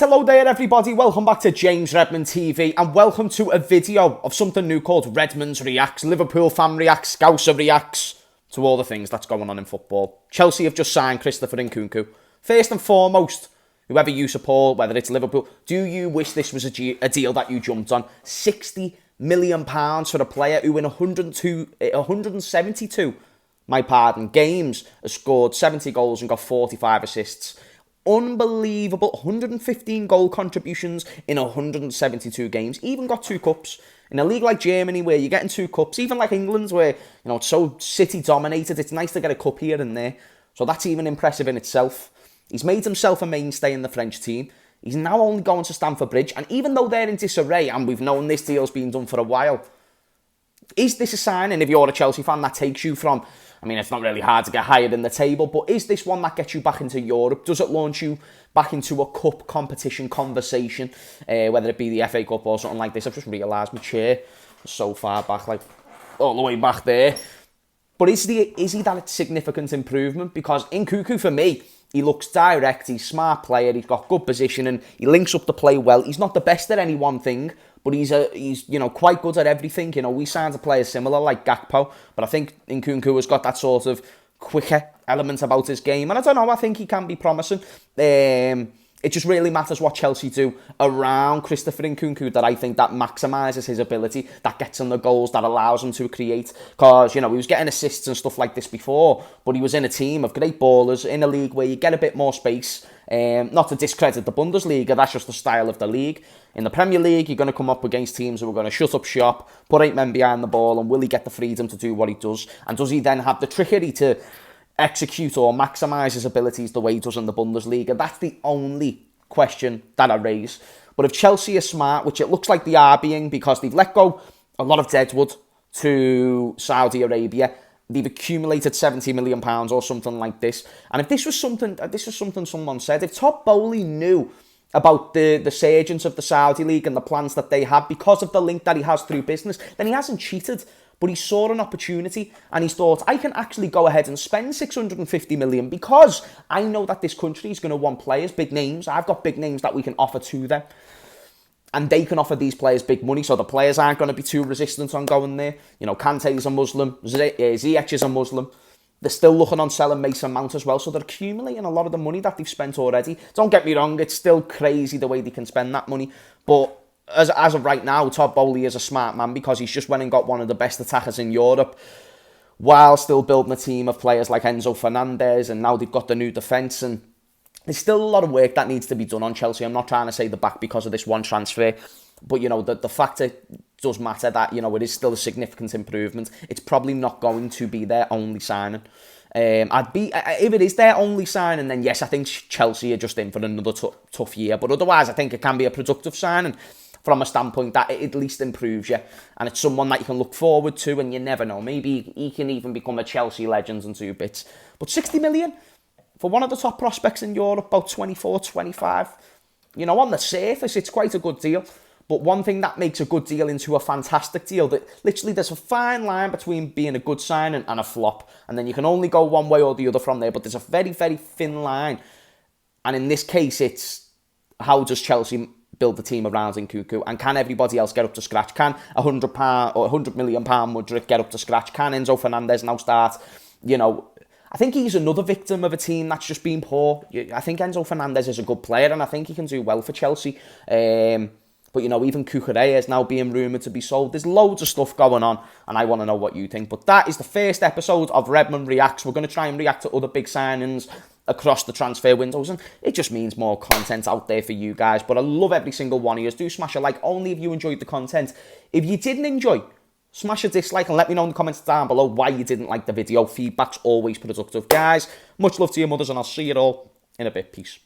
Hello there everybody, welcome back to James Redmond TV and welcome to a video of something new called Redmond's Reacts, Liverpool fan reacts, Scouser reacts, to all the things that's going on in football. Chelsea have just signed Christopher Nkunku. First and foremost, whoever you support, whether it's Liverpool, do you wish this was a deal that you jumped on? £60 million for a player who in 172 games has scored 70 goals and got 45 assists. Unbelievable. 115 goal contributions in 172 games. Even got 2 cups. In a league like Germany where you're getting 2 cups, even like England's where, it's so City dominated, it's nice to get a cup here and there. So that's even impressive in itself. He's made himself a mainstay in the French team. He's now only going to Stamford Bridge, and even though they're in disarray and we've known this deal's been done for a while, is this a signing, if you're a Chelsea fan, that takes you from, it's not really hard to get higher in the table, but is this one that gets you back into Europe? Does it launch you back into a cup competition conversation, whether it be the FA Cup or something like this? I've just realised my chair was so far back, like all the way back there. But is he that significant improvement? Because Nkunku, for me, he looks direct, he's a smart player, he's got good positioning, he links up the play well. He's not the best at any one thing, but he's quite good at everything. We signed a player similar like Gakpo, but I think Nkunku has got that sort of quicker element about his game, and I don't know, I think he can be promising. It just really matters what Chelsea do around Christopher Nkunku, that I think that maximises his ability, that gets him the goals, that allows him to create. Because, he was getting assists and stuff like this before, but he was in a team of great ballers, in a league where you get a bit more space. Not to discredit the Bundesliga, that's just the style of the league. In the Premier League, you're going to come up against teams who are going to shut up shop, put 8 men behind the ball, and will he get the freedom to do what he does? And does he then have the trickery to execute or maximise his abilities the way he does in the Bundesliga? That's the only question that I raise. But if Chelsea are smart, which it looks like they are being, because they've let go a lot of deadwood to Saudi Arabia, they've accumulated £70 million or something like this. And if this was something someone said, if Todd Bowley knew about the surgence of the Saudi League and the plans that they have because of the link that he has through business, then he hasn't cheated. But he saw an opportunity and he thought, I can actually go ahead and spend 650 million because I know that this country is going to want players, big names. I've got big names that we can offer to them. And they can offer these players big money, so the players aren't going to be too resistant on going there. Kante is a Muslim, Ziyech is a Muslim. They're still looking on selling Mason Mount as well, so they're accumulating a lot of the money that they've spent already. Don't get me wrong, it's still crazy the way they can spend that money, but as of right now, Todd Bowley is a smart man because he's just went and got one of the best attackers in Europe while still building a team of players like Enzo Fernandez, and now they've got the new defence, and there's still a lot of work that needs to be done on Chelsea. I'm not trying to say they're back because of this one transfer, but the fact it does matter that it is still a significant improvement. It's probably not going to be their only signing. If it is their only signing, then yes, I think Chelsea are just in for another tough year. But otherwise, I think it can be a productive signing from a standpoint that it at least improves you, and it's someone that you can look forward to, and you never know, maybe he can even become a Chelsea legend in 2 bits. But 60 million for one of the top prospects in Europe, about 24, 25, on the surface, it's quite a good deal. But one thing that makes a good deal into a fantastic deal, that literally there's a fine line between being a good signing and a flop, and then you can only go one way or the other from there, but there's a very, very thin line. And in this case, it's how does Chelsea build the team around Nkunku, and can everybody else get up to scratch? Can £100 or £100 million Mudryk get up to scratch? Can Enzo Fernandez now start? I think he's another victim of a team that's just been poor. I think Enzo Fernandez is a good player, and I think he can do well for Chelsea. But, even Cucurella is now being rumoured to be sold. There's loads of stuff going on, and I want to know what you think. But that is the first episode of Redmond Reacts. We're going to try and react to other big signings across the transfer windows, and it just means more content out there for you guys. But I love every single one of you. Do smash a like only if you enjoyed the content. If you didn't enjoy, smash a dislike and let me know in the comments down below why you didn't like the video. Feedback's always productive. Guys, much love to your mothers, and I'll see you all in a bit. Peace.